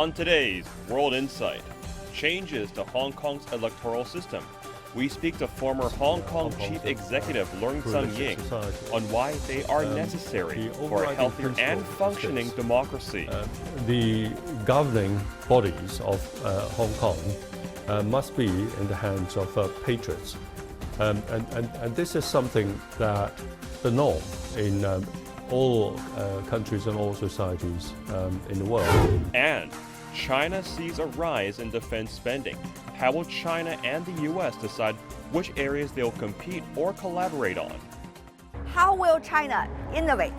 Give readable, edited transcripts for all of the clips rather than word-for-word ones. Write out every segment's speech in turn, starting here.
On today's World Insight, changes to Hong Kong's electoral system. We speak to former Hong Kong Chief Executive Leung Chun-Ying on why they are necessary for a healthier and functioning democracy. The governing bodies of Hong Kong must be in the hands of patriots. And this is something that the norm in all countries and all societies in the world. And China sees a rise in defense spending. How will China and the U.S. decide which areas they'll compete or collaborate on? How will China innovate?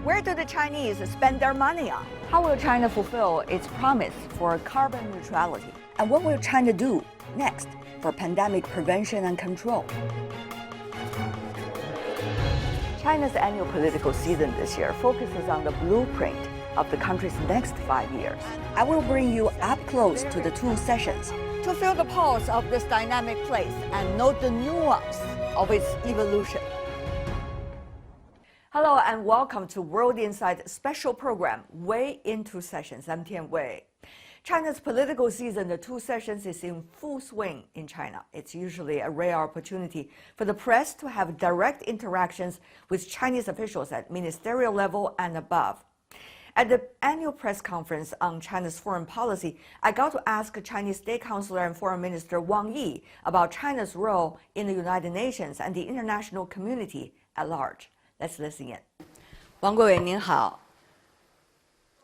Where do the Chinese spend their money on? How will China fulfill its promise for carbon neutrality? And what will China do next for pandemic prevention and control? China's annual political season this year focuses on the blueprint of the country's next 5 years. I will bring you up close to the two sessions to feel the pulse of this dynamic place and note the nuance of its evolution. Hello and welcome to World Insight special program, Way into Sessions. I'm Tian Wei. China's political season, the two sessions, is in full swing in China. It's usually a rare opportunity for the press to have direct interactions with Chinese officials at ministerial level and above. At the annual press conference on China's foreign policy, I got to ask Chinese State Councilor and Foreign Minister Wang Yi about China's role in the United Nations and the international community at large. Let's listen in. 王国伟您好，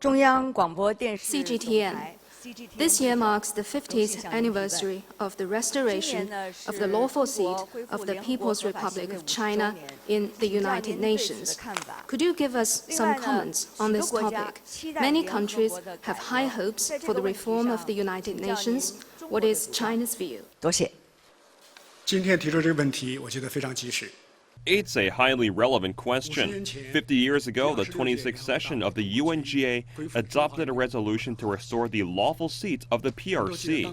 中央广播电视 CGTN. This year marks the 50th anniversary of the restoration of the lawful seat of the People's Republic of China in the United Nations. Could you give us some comments on this topic? Many countries have high hopes for the reform of the United Nations. What is China's view? 多谢。今天提出这个问题，我觉得非常及时。 It's a highly relevant question. 50 years ago, the 26th session of the UNGA adopted a resolution to restore the lawful seats of the PRC.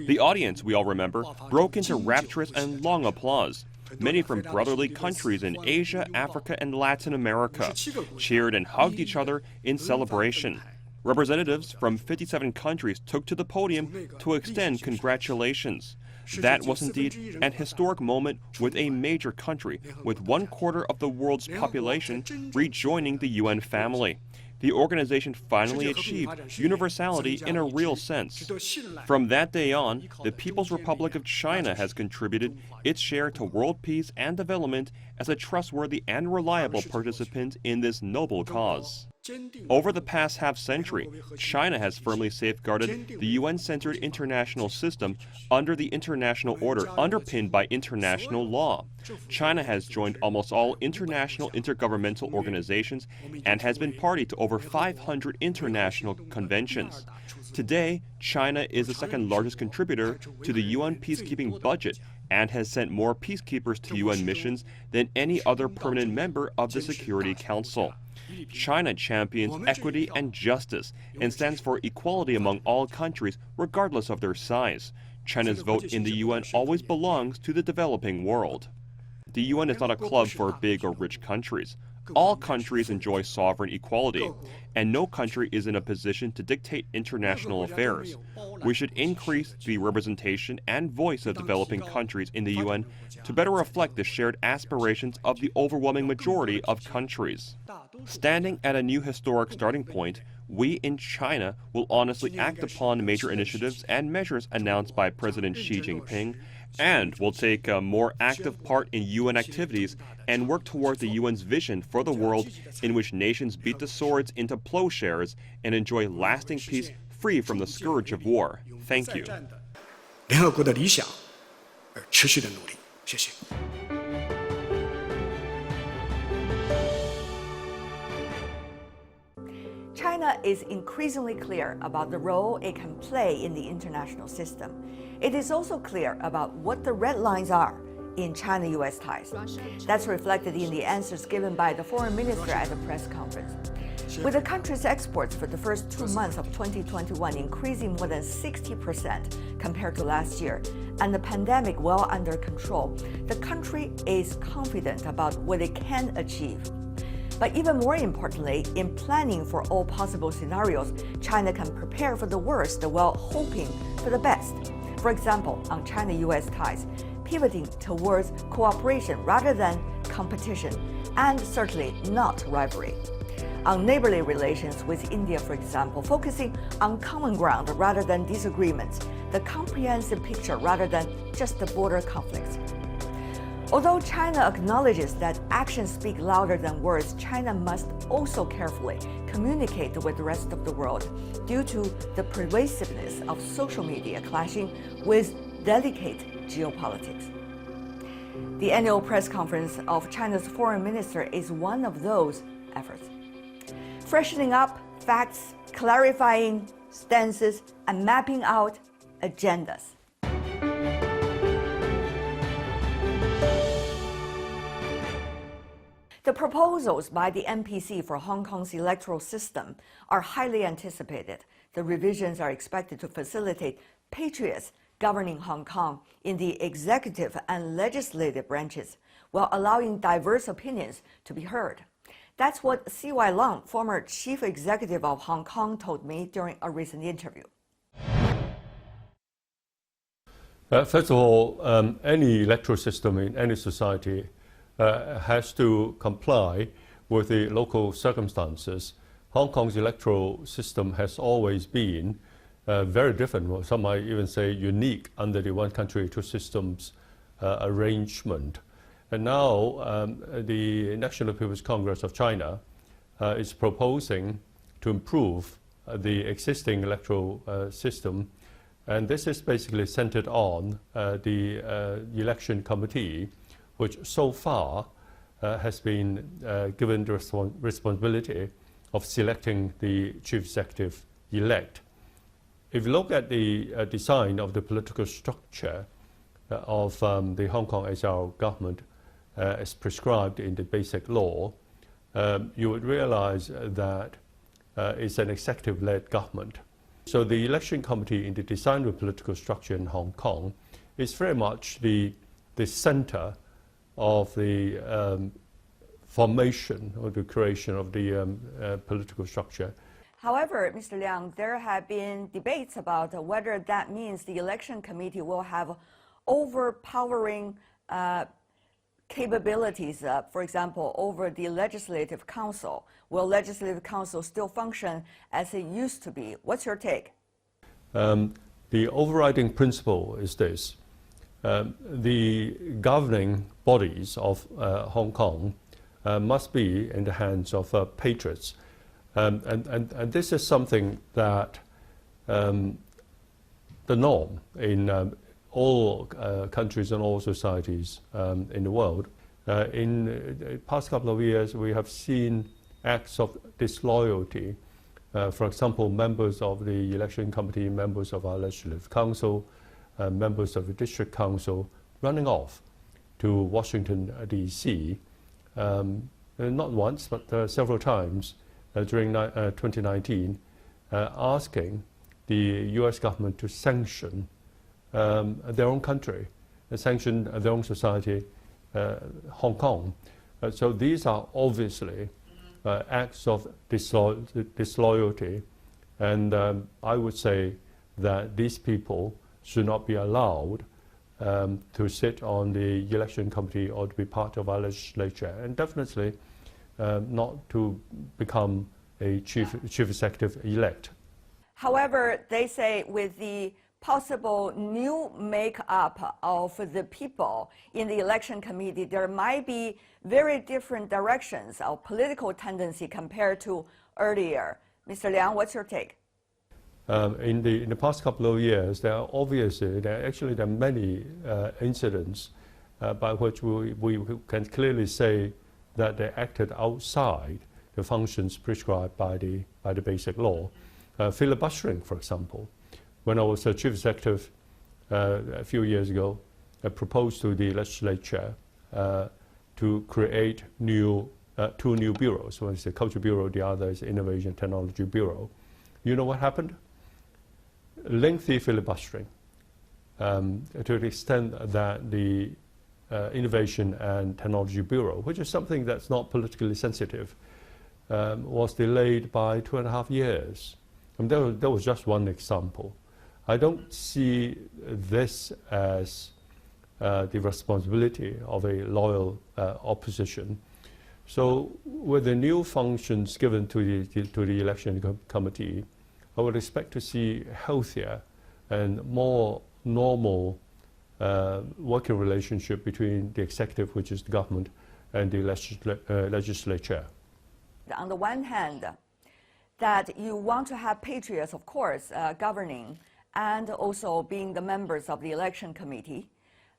The audience, we all remember, broke into rapturous and long applause. Many from brotherly countries in Asia, Africa, and Latin America cheered and hugged each other in celebration. Representatives from 57 countries took to the podium to extend congratulations. That was indeed an historic moment with a major country with 1/4 of the world's population rejoining the UN family. The organization finally achieved universality in a real sense. From that day on, the People's Republic of China has contributed its share to world peace and development as a trustworthy and reliable participant in this noble cause. Over the past half-century, China has firmly safeguarded the UN-centered international system under the international order underpinned by international law. China has joined almost all international intergovernmental organizations and has been party to over 500 international conventions. Today, China is the second largest contributor to the UN peacekeeping budget and has sent more peacekeepers to UN missions than any other permanent member of the Security Council. China champions equity and justice and stands for equality among all countries, regardless of their size. China's vote in the UN always belongs to the developing world. The UN is not a club for big or rich countries. All countries enjoy sovereign equality, and no country is in a position to dictate international affairs. We should increase the representation and voice of developing countries in the UN to better reflect the shared aspirations of the overwhelming majority of countries. Standing at a new historic starting point, we in China will honestly act upon major initiatives and measures announced by President Xi Jinping, and will take a more active part in UN activities and work toward the UN's vision for the world in which nations beat the swords into plowshares and enjoy lasting peace free from the scourge of war. Thank you. 联合国的理想而持续的努力，谢谢。 China is increasingly clear about the role it can play in the international system. It is also clear about what the red lines are in China-U.S. ties. That's reflected in the answers given by the foreign minister at the press conference. With the country's exports for the first 2 months of 2021 increasing more than 60% compared to last year, and the pandemic well under control, the country is confident about what it can achieve. But even more importantly, in planning for all possible scenarios, China can prepare for the worst while hoping for the best. For example, on China-U.S. ties, pivoting towards cooperation rather than competition, and certainly not rivalry. On neighborly relations with India, for example, focusing on common ground rather than disagreements, the comprehensive picture rather than just the border conflicts. Although China acknowledges that actions speak louder than words, China must also carefully communicate with the rest of the world due to the pervasiveness of social media clashing with delicate geopolitics. The annual press conference of China's foreign minister is one of those efforts. Freshening up facts, clarifying stances, and mapping out agendas. The proposals by the NPC for Hong Kong's electoral system are highly anticipated. The revisions are expected to facilitate patriots governing Hong Kong in the executive and legislative branches, while allowing diverse opinions to be heard. That's what C.Y. Leung, former chief executive of Hong Kong, told me during a recent interview. First of all, any electoral system in any society has to comply with the local circumstances. Hong Kong's electoral system has always been very different, some might even say unique, under the one country, two systems arrangement. And now the National People's Congress of China is proposing to improve the existing electoral system. And this is basically centered on the election committee, which so far has been given the responsibility of selecting the chief executive elect. If you look at the design of the political structure of the Hong Kong SAR government as prescribed in the Basic Law, you would realize that it's an executive-led government. So the election committee in the design of political structure in Hong Kong is very much the center of the formation or the creation of the political structure. However, Mr. Leung, there have been debates about whether that means the election committee will have overpowering capabilities, for example, over the Legislative Council. Will Legislative Council still function as it used to be? What's your take? The overriding principle is this. The governing bodies of Hong Kong must be in the hands of patriots. And this is something that the norm in all countries and all societies in the world. In the past couple of years, we have seen acts of disloyalty. For example, members of the election committee, members of our Legislative Council, members of the District Council running off to Washington, D.C., not once, but several times during 2019, asking the U.S. government to sanction their own country, sanction their own society, Hong Kong. So these are obviously acts of disloyalty, and I would say that these people should not be allowed to sit on the election committee or to be part of our legislature, and definitely not to become a chief executive elect. However, they say with the possible new makeup of the people in the election committee, there might be very different directions of political tendency compared to earlier. Mr. Leung, what's your take? In the past couple of years, there are many incidents by which we can clearly say that they acted outside the functions prescribed by the Basic Law. Filibustering, for example. When I was a chief executive a few years ago, I proposed to the legislature to create two new bureaus. One is the Culture Bureau, the other is Innovation Technology Bureau. You know what happened? Lengthy filibustering to the extent that the Innovation and Technology Bureau, which is something that's not politically sensitive, was delayed by 2.5 years. And that was just one example. I don't see this as the responsibility of a loyal opposition. So with the new functions given to the election committee, I would expect to see healthier and more normal working relationship between the executive, which is the government, and the legislature. On the one hand, that you want to have patriots, of course, governing and also being the members of the election committee.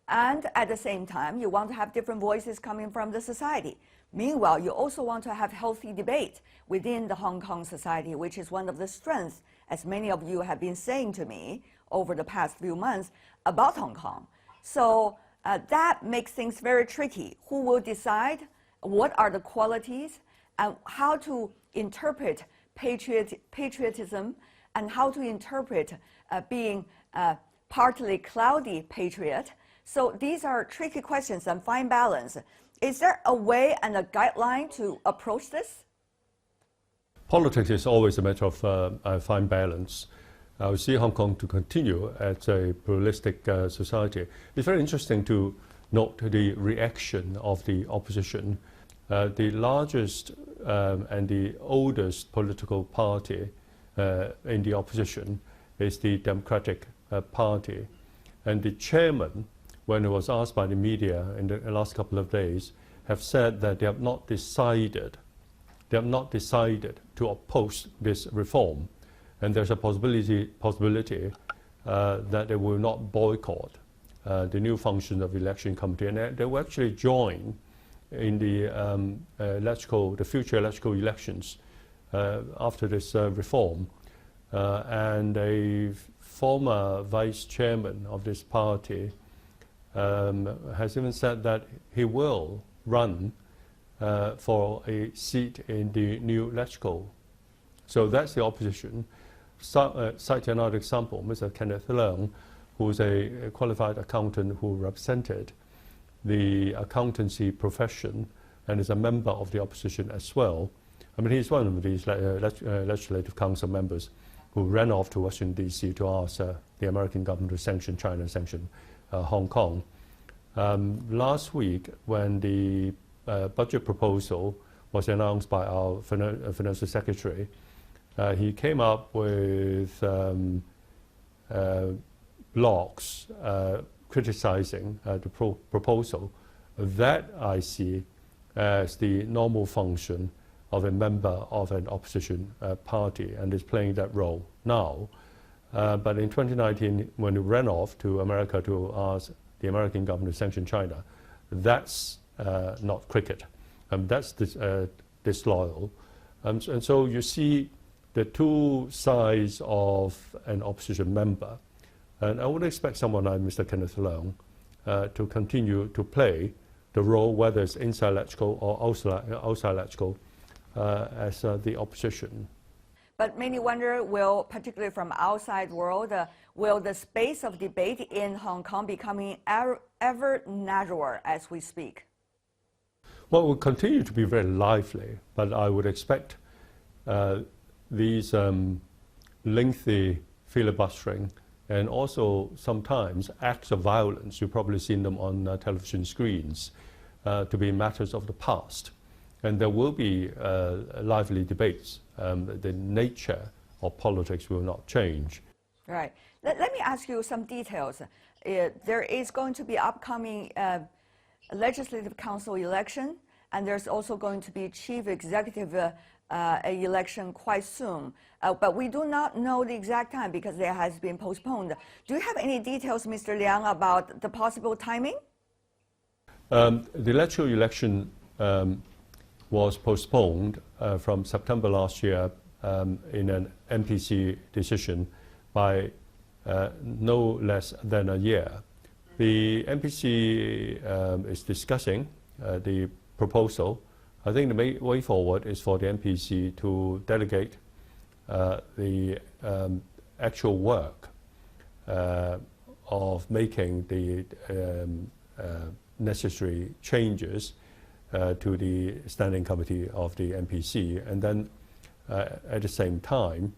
And at the same time, you want to have different voices coming from the society. Meanwhile, you also want to have healthy debate within the Hong Kong society, which is one of the strengths, as many of you have been saying to me over the past few months, about Hong Kong. So that makes things very tricky. Who will decide? What are the qualities? And how to interpret patriotism, and how to interpret being a partly cloudy patriot. So these are tricky questions and fine balance. Is there a way and a guideline to approach this? Politics is always a matter of fine balance. I see Hong Kong to continue as a pluralistic society. It's very interesting to note the reaction of the opposition. The largest and the oldest political party in the opposition is the Democratic Party. And the chairman, when he was asked by the media in the last couple of days, have said that they have not decided to oppose this reform. And there's a possibility that they will not boycott the new function of the election committee. And they will actually join in the future electoral elections after this reform. And a former vice chairman of this party has even said that he will run for a seat in the new electoral. So that's the opposition. Cite another example, Mr. Kenneth Leung, who is a qualified accountant who represented the accountancy profession and is a member of the opposition as well. I mean, he's one of these legislative council members who ran off to Washington, D.C. to ask the American government to sanction China and sanction Hong Kong. Last week, when the budget proposal was announced by our financial secretary, he came up with blogs criticizing the proposal. That I see as the normal function of a member of an opposition party, and is playing that role now. But in 2019, when he ran off to America to ask the American government to sanction China, that's not cricket. That's disloyal. And so you see the two sides of an opposition member. And I would expect someone like Mr. Kenneth Leung to continue to play the role, whether it's inside electoral or outside electoral, as the opposition. But many wonder, particularly from outside world, will the space of debate in Hong Kong becoming ever narrower as we speak? Well, it will continue to be very lively, but I would expect these lengthy filibustering and also sometimes acts of violence, you've probably seen them on television screens, to be matters of the past. And there will be lively debates. The nature of politics will not change. Right. Let me ask you some details. There is going to be upcoming legislative council election, and there's also going to be chief executive election quite soon. But we do not know the exact time because it has been postponed. Do you have any details, Mr. Leung, about the possible timing? The electoral election was postponed from September last year in an MPC decision by no less than a year. The MPC is discussing the proposal. I think the way forward is for the MPC to delegate the actual work of making the necessary changes to the standing committee of the NPC, and then at the same time,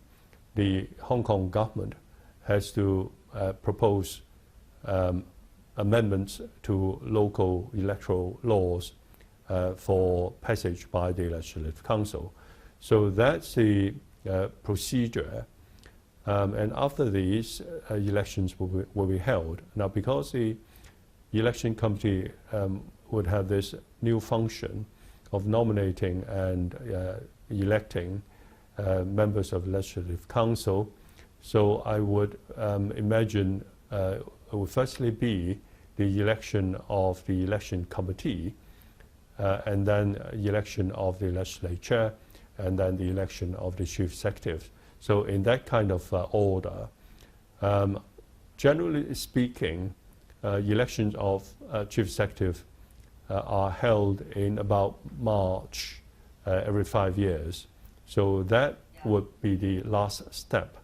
the Hong Kong government has to propose amendments to local electoral laws for passage by the Legislative Council. So that's the procedure. And after these, elections will be held. Now, because the election committee would have this new function of nominating and electing members of the Legislative Council, so I would imagine it would firstly be the election of the election committee, and then election of the legislature, and then the election of the chief executive. So in that kind of order, generally speaking, elections of chief executive are held in about March every 5 years. So that would be the last step.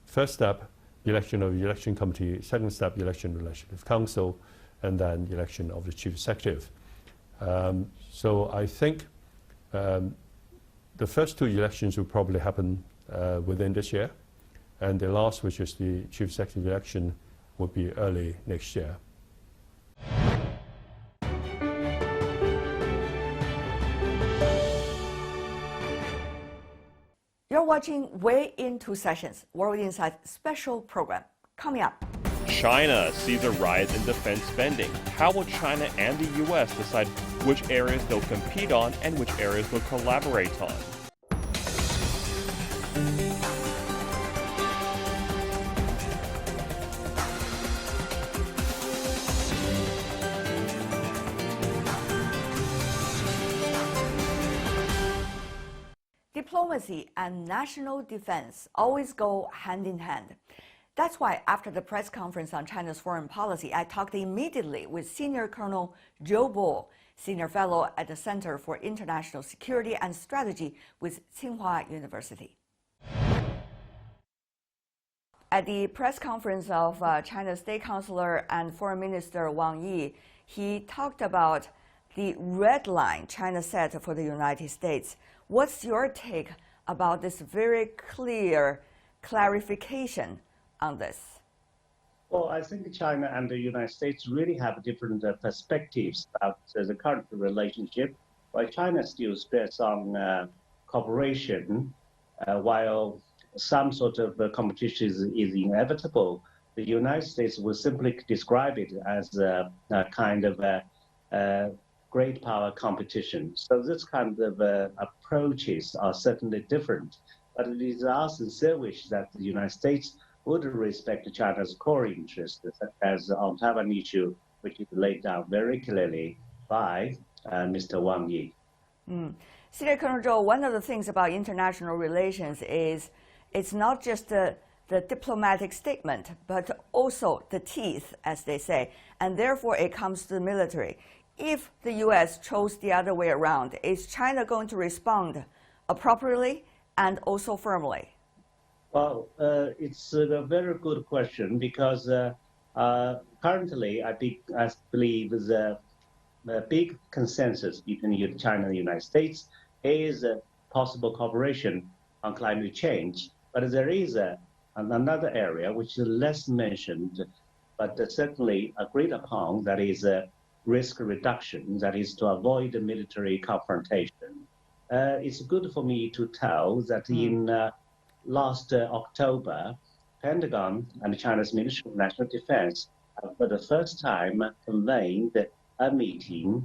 First step, election of the election committee. Second step, election of the Legislative Council, and then election of the chief executive. So I think the first two elections will probably happen within this year, and the last, which is the chief executive election, would be early next year. You're watching Way in 2 Sessions, World Insight special program. Coming up. China sees a rise in defense spending. How will China and the U.S. decide which areas they'll compete on and which areas they'll collaborate on? Diplomacy and national defense always go hand in hand. That's why after the press conference on China's foreign policy, I talked immediately with Senior Colonel Joe Bull, Senior Fellow at the Center for International Security and Strategy with Tsinghua University. At the press conference of China's State Councilor and Foreign Minister Wang Yi, he talked about the red line China set for the United States. What's your take about this very clear clarification on this? Well, I think China and the United States really have different perspectives about the current relationship. While China still stress on cooperation, while some sort of competition is inevitable, the United States will simply describe it as a kind of a great power competition. So this kind of approaches are certainly different. But it is our sincere wish that the United States would respect China's core interests, such as on Taiwan issue, which is laid down very clearly by Mr. Wang Yi. Senior Colonel Zhou, one of the things about international relations is it's not just the diplomatic statement, but also the teeth, as they say, and therefore it comes to the military. If the U.S. chose the other way around, is China going to respond appropriately and also firmly? Well, it's a very good question because currently I believe the big consensus between China and the United States is possible cooperation on climate change. But there is another area which is less mentioned, but certainly agreed upon, that is risk reduction, that is to avoid military confrontation. It's good for me to tell that in last October, Pentagon and China's Ministry of National Defense for the first time convened a meeting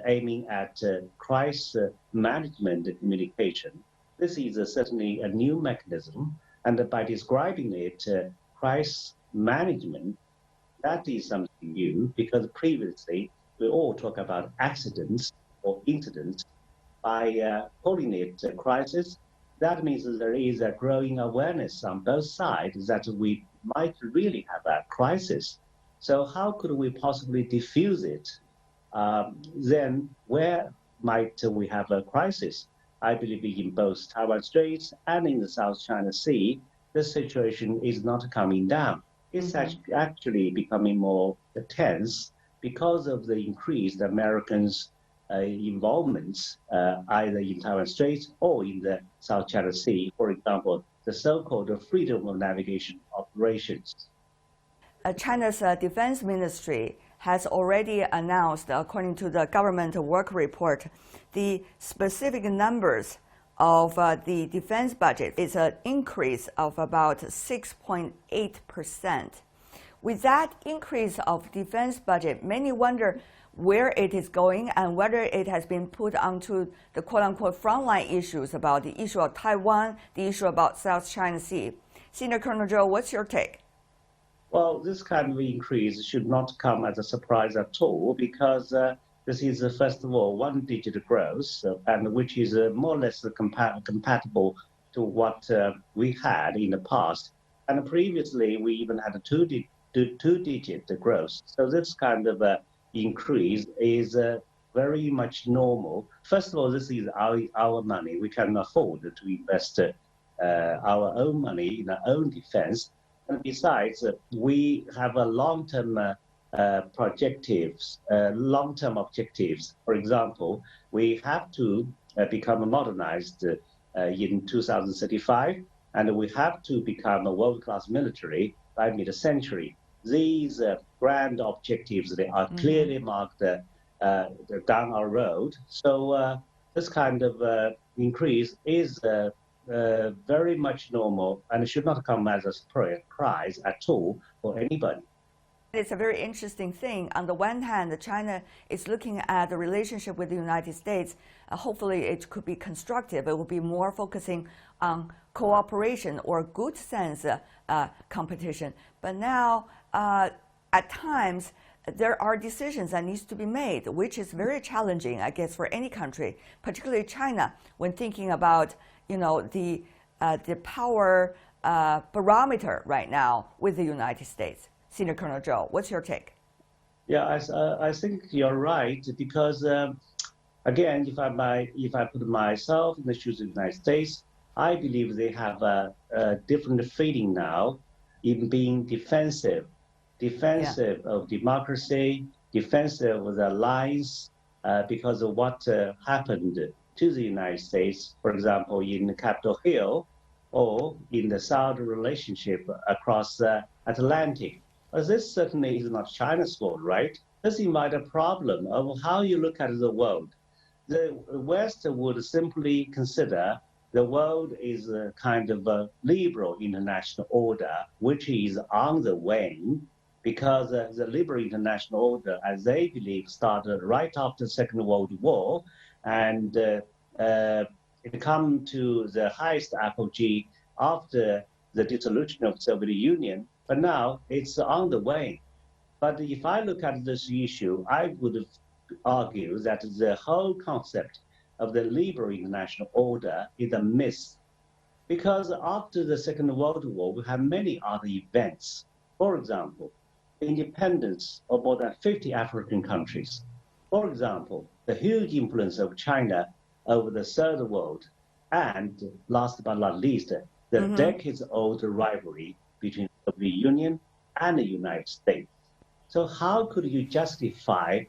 aiming at crisis management communication. This is certainly a new mechanism, and by describing it, crisis management, that is something new, because previously we all talk about accidents or incidents. By calling it a crisis, that means there is a growing awareness on both sides that we might really have a crisis. So how could we possibly diffuse it? Then where might we have a crisis? I believe in both Taiwan Straits and in the South China Sea, the situation is not coming down. It's actually becoming more tense because of the increased Americans' involvements either in Taiwan Straits or in the South China Sea. For example, the so-called freedom of navigation operations. China's defense ministry has already announced, according to the government work report, the specific numbers of the defense budget is an increase of about 6.8%. With that increase of defense budget, many wonder where it is going and whether it has been put onto the quote-unquote frontline issues about the issue of Taiwan, the issue about South China Sea. Senior Colonel Zhou, what's your take? Well, this kind of increase should not come as a surprise at all, because this is, first of all, one-digit growth, and which is more or less compatible to what we had in the past. And previously, we even had a two-digit growth. So this kind of increase is very much normal. First of all, this is our money. We can afford to invest our own money in our own defense. And besides, we have a long-term objectives. For example, we have to become modernized in 2035, and we have to become a world-class military by mid-century. These grand objectives, they are clearly marked down our road. So this kind of increase is very much normal and should not come as a surprise at all for anybody. It's a very interesting thing. On the one hand, China is looking at the relationship with the United States. Hopefully, it could be constructive. It will be more focusing on cooperation or good sense competition. But now, at times, there are decisions that needs to be made, which is very challenging, I guess, for any country, particularly China, when thinking about the power barometer right now with the United States. Senior Colonel Zhou, what's your take? Yeah, I think you're right, because again, if I put myself in the shoes of the United States, I believe they have a different feeling now in being defensive of democracy, defensive of the alliance, because of what happened to the United States, for example, in Capitol Hill or in the Saudi relationship across the Atlantic. This certainly is not China's fault, right? This invites a problem of how you look at the world. The West would simply consider the world is a kind of a liberal international order, which is on the wane, because the liberal international order, as they believe, started right after the Second World War, and it come to the highest apogee after the dissolution of the Soviet Union, but now it's on the way. But if I look at this issue, I would argue that the whole concept of the liberal international order is a myth, because after the Second World War, we have many other events. For example, the independence of more than 50 African countries. For example, the huge influence of China over the Third World, and last but not least, the decades-old rivalry between the Soviet Union and the United States. So how could you justify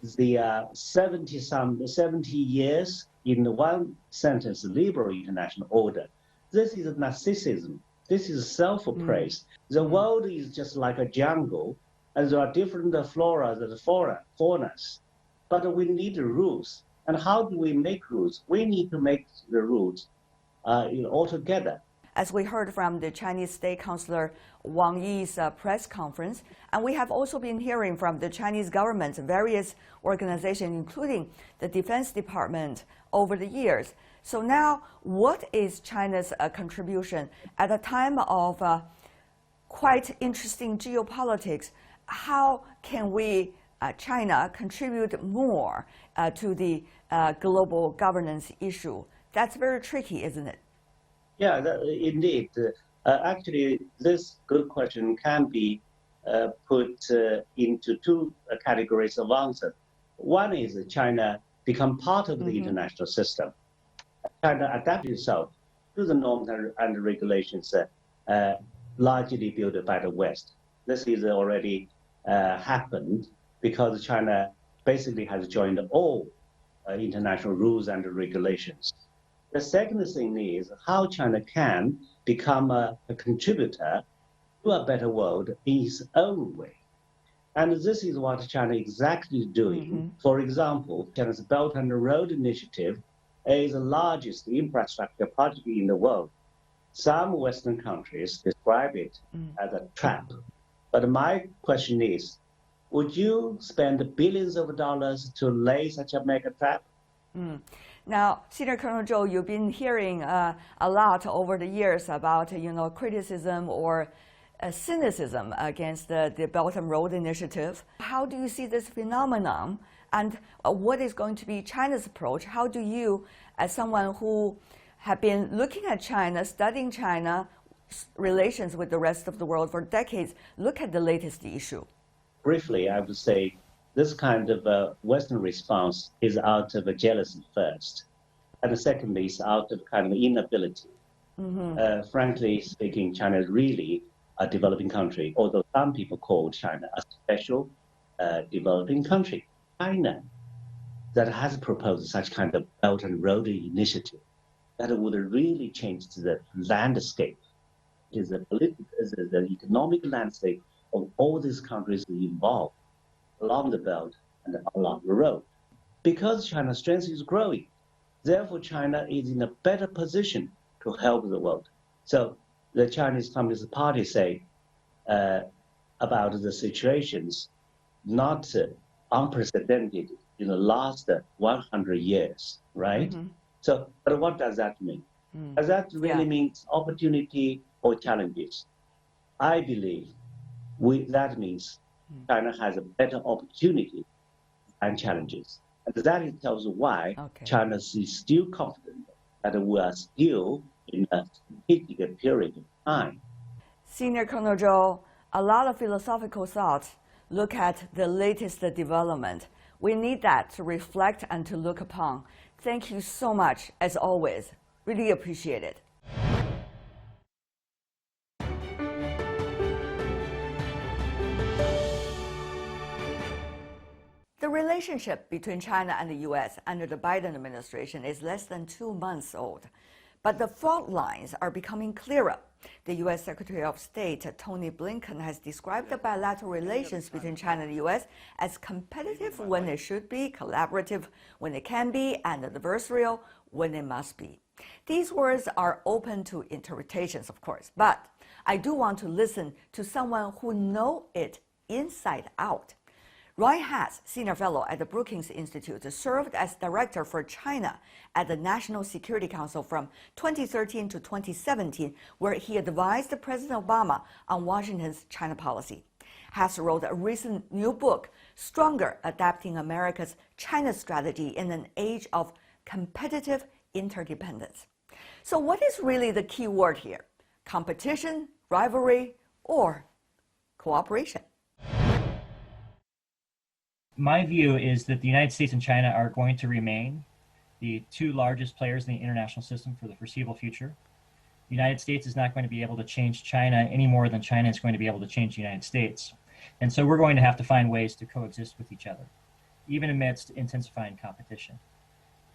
the 70 years in one sentence liberal international order? This is narcissism. This is self-praise. The world is just like a jungle, and there are different floras and faunas. But we need rules. And how do we make rules? We need to make the rules all together. As we heard from the Chinese State Councilor Wang Yi's press conference, and we have also been hearing from the Chinese government's various organizations, including the Defense Department, over the years. So now, what is China's contribution at a time of quite interesting geopolitics? How can we, China, contribute more to the global governance issue? That's very tricky, isn't it? Yeah, indeed. Actually, this good question can be put into two categories of answer. One is China become part of the international system. China adapted itself to the norms and regulations largely built by the West. This is already happened because China basically has joined all international rules and regulations. The second thing is how China can become a contributor to a better world in its own way. And this is what China exactly doing. For example, China's Belt and Road Initiative is the largest infrastructure project in the world. Some Western countries describe it as a trap. But my question is, would you spend billions of dollars to lay such a mega trap? Now, Senior Colonel Zhou, you've been hearing a lot over the years about, criticism or cynicism against the Belt and Road Initiative. How do you see this phenomenon, and what is going to be China's approach? How do you, as someone who have been looking at China, studying China, relations with the rest of the world for decades, look at the latest issue? Briefly, I would say this kind of Western response is out of jealousy first, and secondly, is out of kind of inability. Frankly speaking, China is really a developing country, although some people call China a special developing country. China that has proposed such kind of Belt and Road Initiative that would really change the landscape, is the economic landscape of all these countries involved along the belt and along the road. Because China's strength is growing, therefore China is in a better position to help the world. So the Chinese Communist Party say about the situations not unprecedented in the last 100 years, right? So, but what does that mean? Does that really mean opportunity or challenges? I believe that means China has a better opportunity and challenges. And that tells why China is still confident that we are still in a strategic period of time. Senior Colonel Zhou, a lot of philosophical thoughts look at the latest development. We need that to reflect and to look upon. Thank you so much, as always. Really appreciate it. The relationship between China and the U.S. under the Biden administration is less than 2 months old, but the fault lines are becoming clearer. The U.S. Secretary of State Tony Blinken has described the bilateral relations between China and the U.S. as competitive when it should be, collaborative when it can be, and adversarial when it must be. These words are open to interpretations, of course, but I do want to listen to someone who knows it inside out. Roy Haas, senior fellow at the Brookings Institute, served as director for China at the National Security Council from 2013 to 2017, where he advised President Obama on Washington's China policy. Haas wrote a recent new book, Stronger: Adapting America's China Strategy in an Age of Competitive Interdependence. So what is really the key word here? Competition, rivalry, or cooperation? My view is that the United States and China are going to remain the two largest players in the international system for the foreseeable future. The United States is not going to be able to change China any more than China is going to be able to change the United States. And so we're going to have to find ways to coexist with each other, even amidst intensifying competition.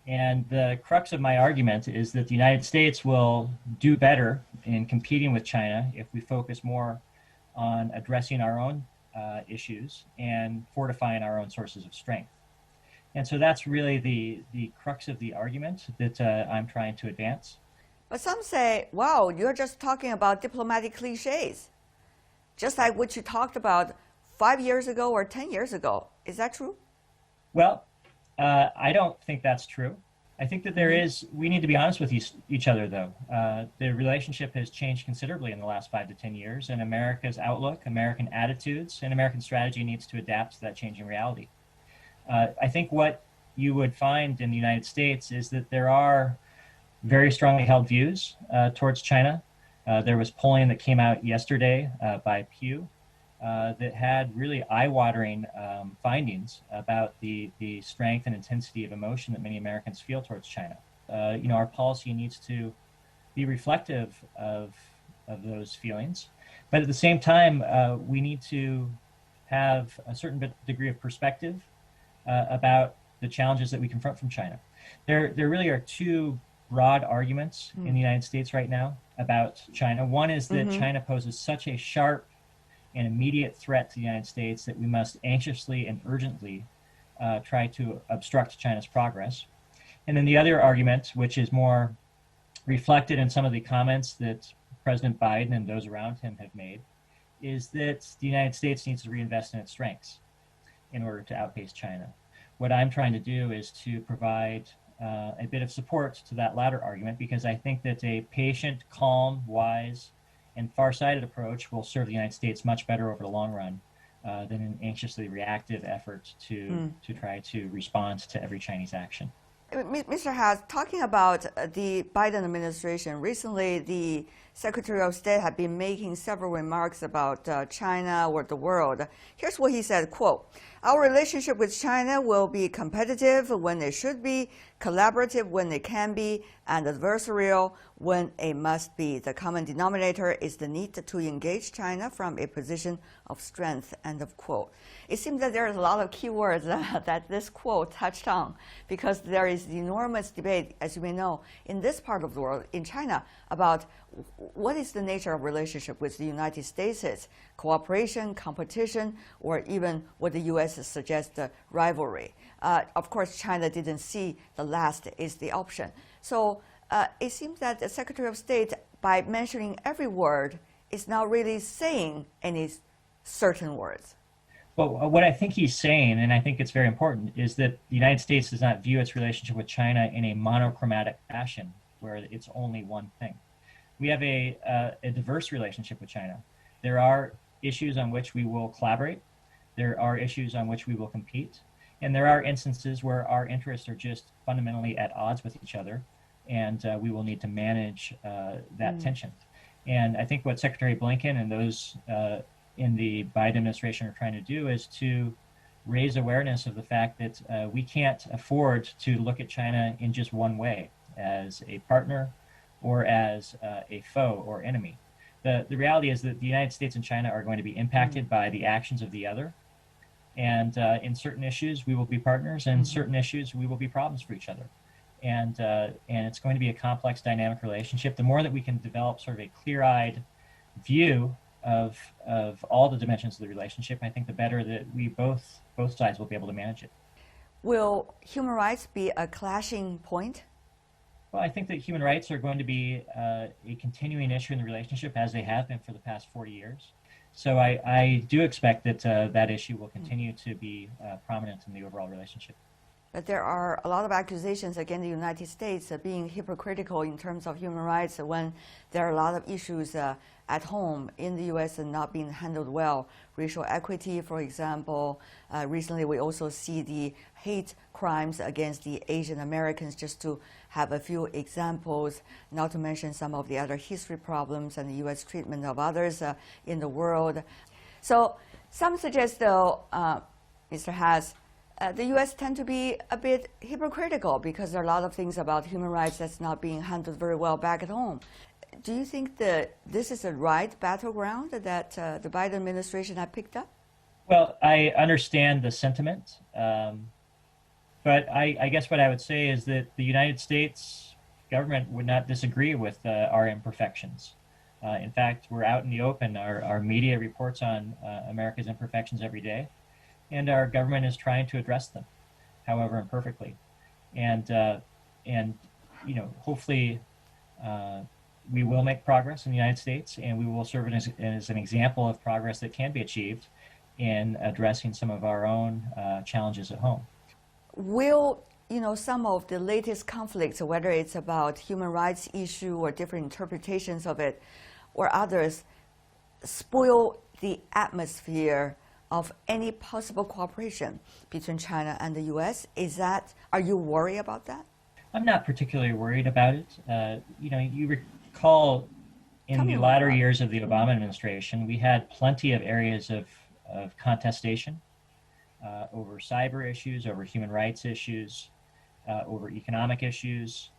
And the crux of my argument is that the United States will do better in competing with China if we focus more on addressing our own issues and fortifying our own sources of strength. And so that's really the crux of the argument that I'm trying to advance. But some say, wow, you're just talking about diplomatic cliches, just like what you talked about 5 years ago or 10 years ago. Is that true? Well, I don't think that's true. I think that we need to be honest with each other, though. The relationship has changed considerably in the last 5 to 10 years, and America's outlook, American attitudes, and American strategy needs to adapt to that changing reality. I think what you would find in the United States is that there are very strongly held views towards China. There was polling that came out yesterday by Pew that had really eye-watering findings about the strength and intensity of emotion that many Americans feel towards China. Our policy needs to be reflective of those feelings, but at the same time, we need to have a certain degree of perspective about the challenges that we confront from China. There really are two broad arguments in the United States right now about China. One is that China poses such a sharp and immediate threat to the United States that we must anxiously and urgently try to obstruct China's progress. And then the other argument, which is more reflected in some of the comments that President Biden and those around him have made, is that the United States needs to reinvest in its strengths in order to outpace China. What I'm trying to do is to provide a bit of support to that latter argument, because I think that a patient, calm, wise, and far-sighted approach will serve the United States much better over the long run than an anxiously reactive effort to try to respond to every Chinese action. Mr. Haas, talking about the Biden administration, recently the Secretary of State had been making several remarks about China or the world. Here's what he said, quote, "Our relationship with China will be competitive when it should be, collaborative when it can be, and adversarial when it must be. The common denominator is the need to engage China from a position of strength," end of quote. It seems that there is a lot of keywords that this quote touched on, because there is enormous debate, as you may know, in this part of the world, in China, about what is the nature of relationship with the United States is, cooperation, competition, or even what the U.S. suggests, rivalry. Of course, China didn't see the last is the option. So it seems that the Secretary of State, by mentioning every word, is not really saying any certain words. Well, what I think he's saying, and I think it's very important, is that the United States does not view its relationship with China in a monochromatic fashion where it's only one thing. We have a diverse relationship with China. There are issues on which we will collaborate. There are issues on which we will compete. And there are instances where our interests are just fundamentally at odds with each other, and we will need to manage that tension. And I think what Secretary Blinken and those in the Biden administration are trying to do is to raise awareness of the fact that we can't afford to look at China in just one way, as a partner or as a foe or enemy. The reality is that the United States and China are going to be impacted by the actions of the other. And in certain issues, we will be partners, and certain issues, we will be problems for each other. And it's going to be a complex, dynamic relationship. The more that we can develop sort of a clear-eyed view of all the dimensions of the relationship, I think the better that we both sides will be able to manage it. Will human rights be a clashing point? Well, I think that human rights are going to be a continuing issue in the relationship, as they have been for the past 40 years. So I do expect that that issue will continue to be prominent in the overall relationship. But there are a lot of accusations against the United States being hypocritical in terms of human rights when there are a lot of issues at home in the U.S. and not being handled well. Racial equity, for example. Recently, we also see the hate crimes against the Asian Americans, just to have a few examples, not to mention some of the other history problems and the U.S. treatment of others in the world. So some suggest, though, Mr. Haas, the U.S. tend to be a bit hypocritical because there are a lot of things about human rights that's not being handled very well back at home. Do you think that this is the right battleground that the Biden administration had picked up? Well, I understand the sentiment, but I guess what I would say is that the United States government would not disagree with our imperfections. In fact, we're out in the open. Our media reports on America's imperfections every day, and our government is trying to address them, however imperfectly. And you know, hopefully we will make progress in the United States, and we will serve as an example of progress that can be achieved in addressing some of our own challenges at home. Will some of the latest conflicts, whether it's about human rights issue or different interpretations of it, or others, spoil the atmosphere of any possible cooperation between China and the U.S.? Are you worried about that? I'm not particularly worried about it. You recall in the latter years of the Obama administration, we had plenty of areas of contestation over cyber issues, over human rights issues, over economic issues.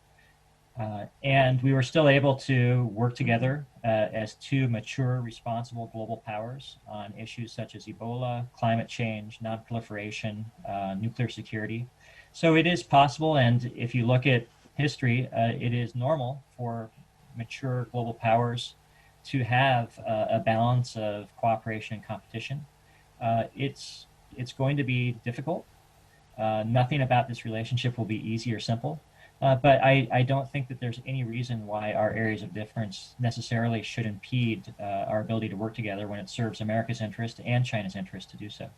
And we were still able to work together as two mature, responsible global powers on issues such as Ebola, climate change, non-proliferation, nuclear security. So it is possible, and if you look at history, it is normal for mature global powers to have a balance of cooperation and competition. It's going to be difficult. Nothing about this relationship will be easy or simple, but I don't think that there's any reason why our areas of difference necessarily should impede our ability to work together when it serves America's interest and China's interest to do so.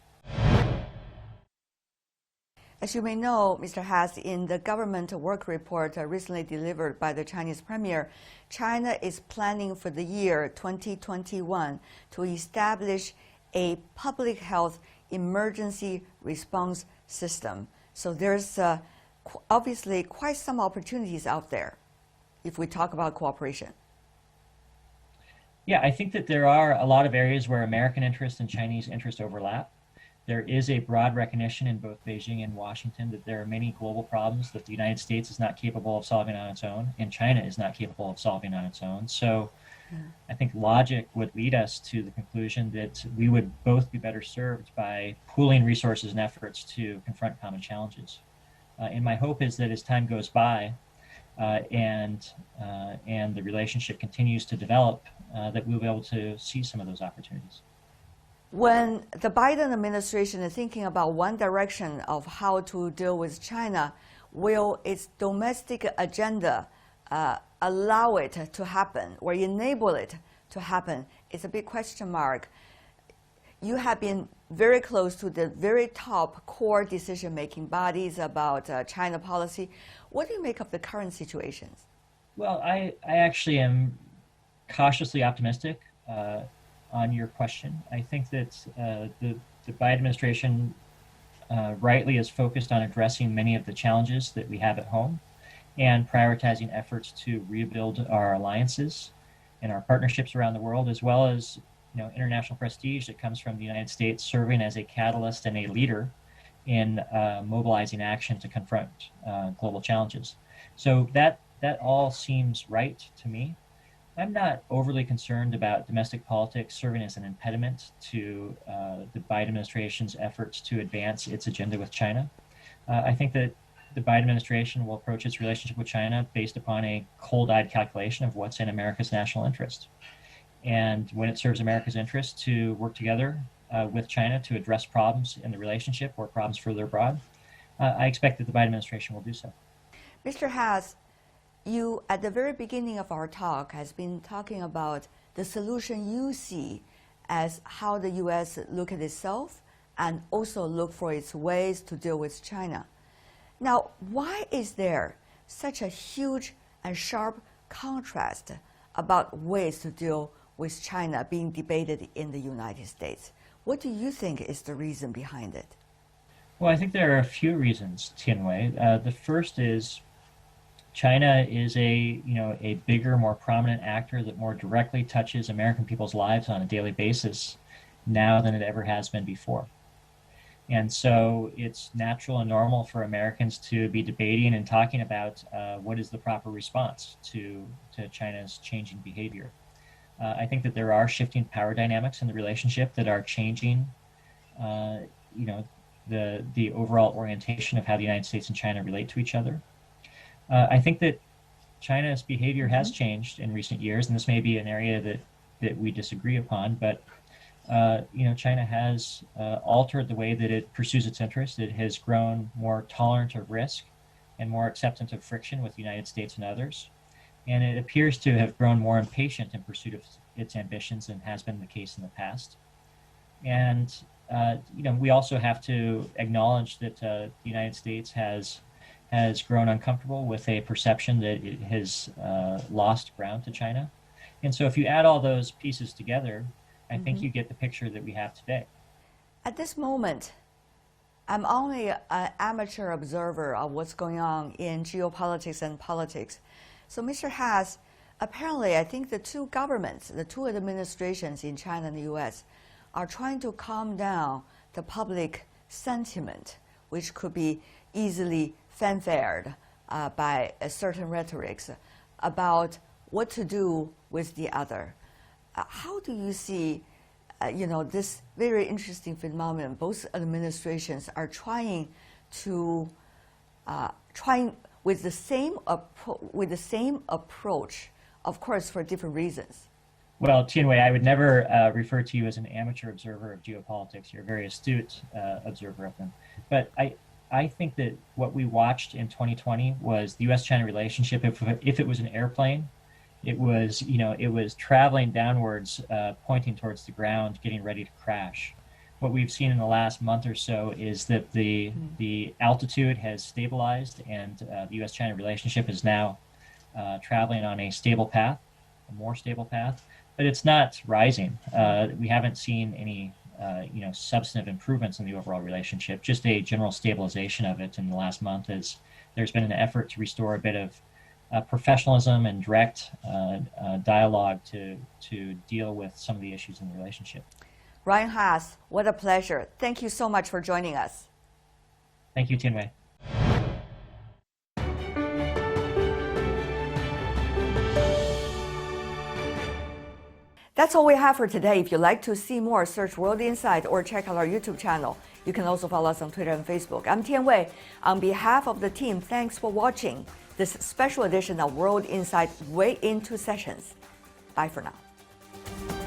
As you may know, Mr. Haas, in the government work report recently delivered by the Chinese Premier, China is planning for the year 2021 to establish a public health emergency response system. So there's obviously quite some opportunities out there if we talk about cooperation. Yeah, I think that there are a lot of areas where American interest and Chinese interest overlap. There is a broad recognition in both Beijing and Washington that there are many global problems that the United States is not capable of solving on its own, and China is not capable of solving on its own. So I think logic would lead us to the conclusion that we would both be better served by pooling resources and efforts to confront common challenges. And my hope is that as time goes by and the relationship continues to develop, that we'll be able to see some of those opportunities. When the Biden administration is thinking about one direction of how to deal with China, will its domestic agenda allow it to happen or enable it to happen? It's a big question mark. You have been very close to the very top core decision-making bodies about China policy. What do you make of the current situations? Well, I actually am cautiously optimistic on your question. I think that the Biden administration rightly is focused on addressing many of the challenges that we have at home and prioritizing efforts to rebuild our alliances and our partnerships around the world, as well as international prestige that comes from the United States serving as a catalyst and a leader in mobilizing action to confront global challenges. So that all seems right to me. I'm not overly concerned about domestic politics serving as an impediment to the Biden administration's efforts to advance its agenda with China. I think that the Biden administration will approach its relationship with China based upon a cold-eyed calculation of what's in America's national interest. And when it serves America's interest to work together with China to address problems in the relationship or problems further abroad, I expect that the Biden administration will do so. Mr. Haas, you, at the very beginning of our talk, has been talking about the solution you see as how the U.S. look at itself and also look for its ways to deal with China. Now, why is there such a huge and sharp contrast about ways to deal with China being debated in the United States? What do you think is the reason behind it? Well, I think there are a few reasons, Tianwei. The first is China is a bigger, more prominent actor that more directly touches American people's lives on a daily basis now than it ever has been before. And so it's natural and normal for Americans to be debating and talking about what is the proper response to China's changing behavior. I think that there are shifting power dynamics in the relationship that are changing, the overall orientation of how the United States and China relate to each other. I think that China's behavior has changed in recent years, and this may be an area that we disagree upon, but China has altered the way that it pursues its interests. It has grown more tolerant of risk and more acceptant of friction with the United States and others. And it appears to have grown more impatient in pursuit of its ambitions than has been the case in the past. And we also have to acknowledge that the United States has grown uncomfortable with a perception that it has lost ground to China. And so if you add all those pieces together, I think you get the picture that we have today. At this moment, I'm only an amateur observer of what's going on in geopolitics and politics. So Mr. Haas, apparently I think the two governments, the two administrations in China and the U.S. are trying to calm down the public sentiment, which could be easily fanfared by certain rhetorics about what to do with the other. How do you see, this very interesting phenomenon? Both administrations are trying to trying with the same approach, of course, for different reasons? Well, Tianwei, I would never refer to you as an amateur observer of geopolitics. You're a very astute observer of them. But I think that what we watched in 2020 was the U.S.-China relationship. If it was an airplane, it was traveling downwards, pointing towards the ground, getting ready to crash. What we've seen in the last month or so is that the altitude has stabilized, and the U.S.-China relationship is now traveling on a stable path, a more stable path. But it's not rising. We haven't seen any, substantive improvements in the overall relationship. Just a general stabilization of it in the last month. As there's been an effort to restore a bit of professionalism and direct dialogue to deal with some of the issues in the relationship. Ryan Haas, what a pleasure. Thank you so much for joining us. Thank you, Tianwei. That's all we have for today. If you'd like to see more, search World Insight or check out our YouTube channel. You can also follow us on Twitter and Facebook. I'm Tian Wei. On behalf of the team, thanks for watching this special edition of World Insight Way Into Sessions. Bye for now.